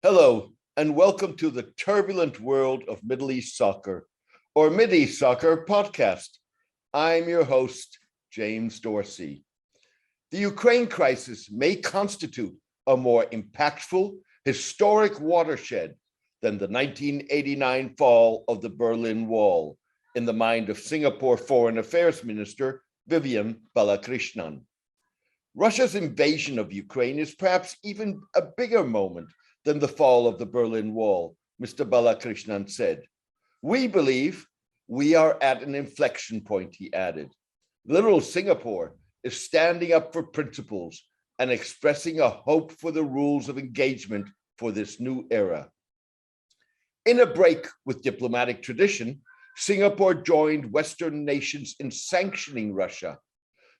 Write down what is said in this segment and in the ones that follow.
Hello, and welcome to the turbulent world of Middle East soccer, or Mideast Soccer podcast. I'm your host, James Dorsey. The Ukraine crisis may constitute a more impactful, historic watershed than the 1989 fall of the Berlin Wall in the mind of Singapore Foreign Affairs Minister Vivian Balakrishnan. Russia's invasion of Ukraine is perhaps even a bigger moment than the fall of the Berlin Wall, Mr. Balakrishnan said. We believe we are at an inflection point, he added. Little Singapore is standing up for principles and expressing a hope for the rules of engagement for this new era. In a break with diplomatic tradition, Singapore joined Western nations in sanctioning Russia,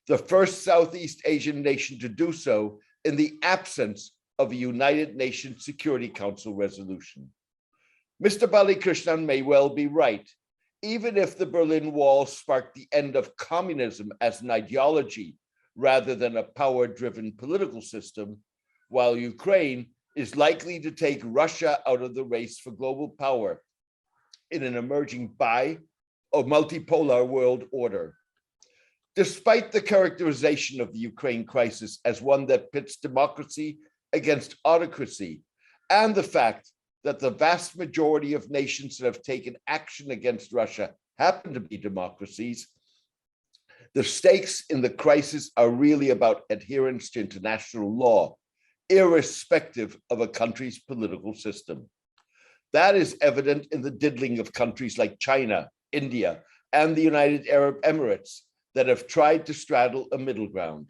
the first Southeast Asian nation to do so in the absence of a United Nations Security Council resolution. Mr. Balakrishnan may well be right. Even if the Berlin Wall sparked the end of communism as an ideology rather than a power-driven political system, while Ukraine is likely to take Russia out of the race for global power in an emerging or multipolar world order. Despite the characterization of the Ukraine crisis as one that pits democracy against autocracy, and the fact that the vast majority of nations that have taken action against Russia happen to be democracies, the stakes in the crisis are really about adherence to international law, irrespective of a country's political system. That is evident in the diddling of countries like China, India, and the United Arab Emirates that have tried to straddle a middle ground.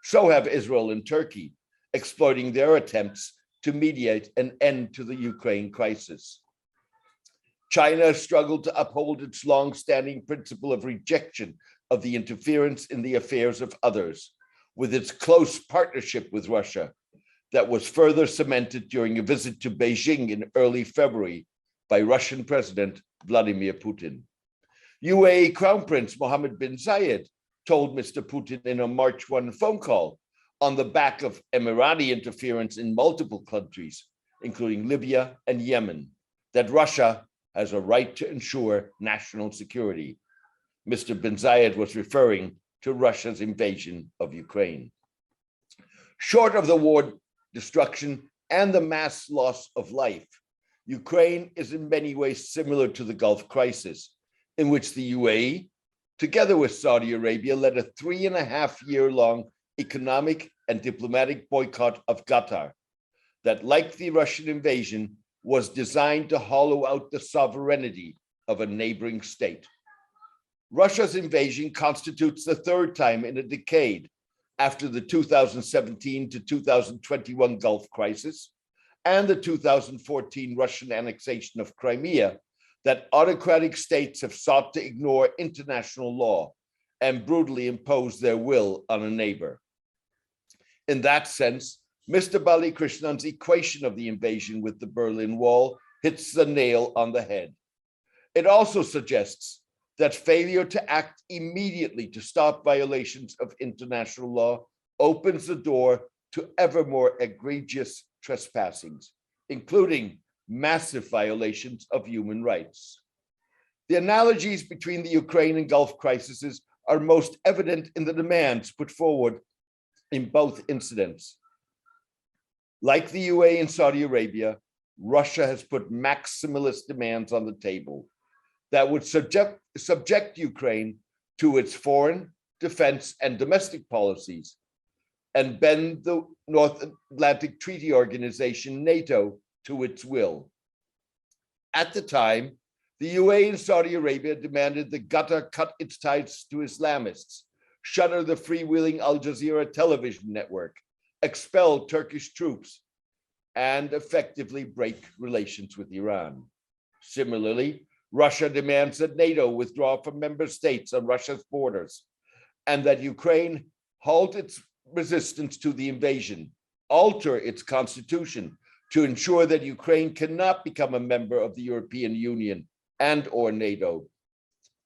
So have Israel and Turkey, exploiting their attempts to mediate an end to the Ukraine crisis. China has struggled to uphold its long-standing principle of rejection of the interference in the affairs of others, with its close partnership with Russia that was further cemented during a visit to Beijing in early February by Russian President Vladimir Putin. UAE Crown Prince Mohammed bin Zayed told Mr. Putin in a March 1 phone call on the back of Emirati interference in multiple countries, including Libya and Yemen, that Russia has a right to ensure national security. Mr. bin Zayed was referring to Russia's invasion of Ukraine. Short of the war destruction and the mass loss of life, Ukraine is in many ways similar to the Gulf crisis, in which the UAE, together with Saudi Arabia, led a 3.5-year-long economic and diplomatic boycott of Qatar that, like the Russian invasion, was designed to hollow out the sovereignty of a neighboring state. Russia's invasion constitutes the third time in a decade after the 2017 to 2021 Gulf crisis and the 2014 Russian annexation of Crimea that autocratic states have sought to ignore international law and brutally impose their will on a neighbor. In that sense, Mr. Balakrishnan's equation of the invasion with the Berlin Wall hits the nail on the head. It also suggests that failure to act immediately to stop violations of international law opens the door to ever more egregious trespassings, including massive violations of human rights. The analogies between the Ukraine and Gulf crises are most evident in the demands put forward in both incidents. Like the UAE and Saudi Arabia, Russia has put maximalist demands on the table that would subject Ukraine to its foreign, defense, and domestic policies and bend the North Atlantic Treaty Organization, NATO, to its will. At the time, the UAE and Saudi Arabia demanded that Qatar cut its ties to Islamists, shutter the freewheeling Al Jazeera television network, expel Turkish troops, and effectively break relations with Iran. Similarly, Russia demands that NATO withdraw from member states on Russia's borders and that Ukraine halt its resistance to the invasion, alter its constitution to ensure that Ukraine cannot become a member of the European Union and or NATO,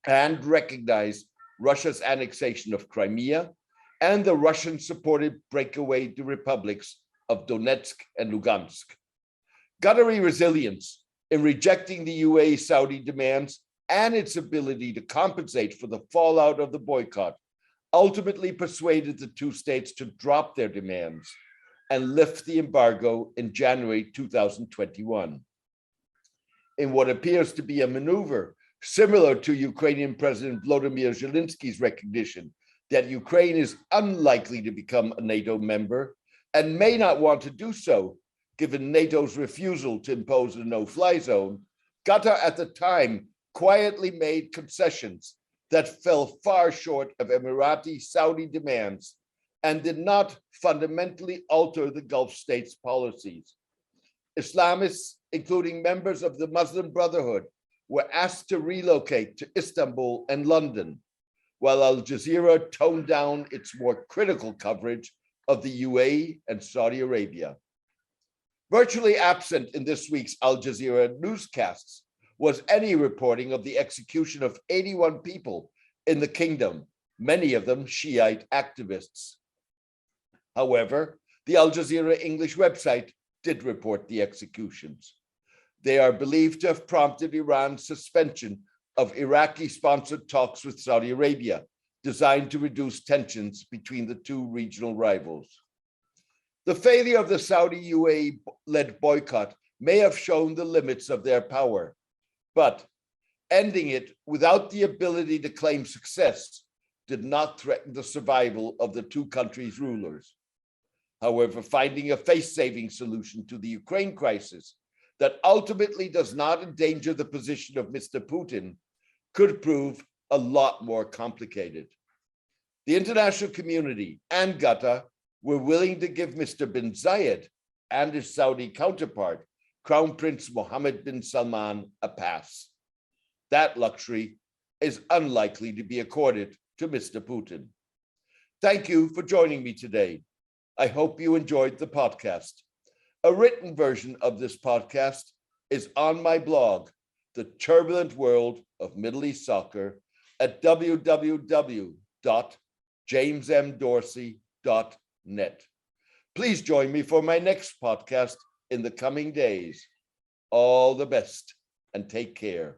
and recognize Russia's annexation of Crimea and the Russian-supported breakaway republics of Donetsk and Lugansk. Qatari resilience in rejecting the UAE-Saudi demands and its ability to compensate for the fallout of the boycott ultimately persuaded the two states to drop their demands and lift the embargo in January 2021. In what appears to be a maneuver similar to Ukrainian President Vladimir Zelensky's recognition that Ukraine is unlikely to become a NATO member and may not want to do so, given NATO's refusal to impose a no-fly zone, Qatar at the time quietly made concessions that fell far short of Emirati-Saudi demands and did not fundamentally alter the Gulf states' policies. Islamists, including members of the Muslim Brotherhood, were asked to relocate to Istanbul and London, while Al Jazeera toned down its more critical coverage of the UAE and Saudi Arabia. Virtually absent in this week's Al Jazeera newscasts was any reporting of the execution of 81 people in the kingdom, many of them Shiite activists. However, the Al Jazeera English website did report the executions. They are believed to have prompted Iran's suspension of Iraqi-sponsored talks with Saudi Arabia, designed to reduce tensions between the two regional rivals. The failure of the Saudi UAE-led boycott may have shown the limits of their power, but ending it without the ability to claim success did not threaten the survival of the two countries' rulers. However, finding a face-saving solution to the Ukraine crisis that ultimately does not endanger the position of Mr. Putin could prove a lot more complicated. The international community and Qatar were willing to give Mr. bin Zayed and his Saudi counterpart, Crown Prince Mohammed bin Salman, a pass. That luxury is unlikely to be accorded to Mr. Putin. Thank you for joining me today. I hope you enjoyed the podcast. A written version of this podcast is on my blog, The Turbulent World of Middle East Soccer, at www.jamesmdorsey.net. Please join me for my next podcast in the coming days. All the best and take care.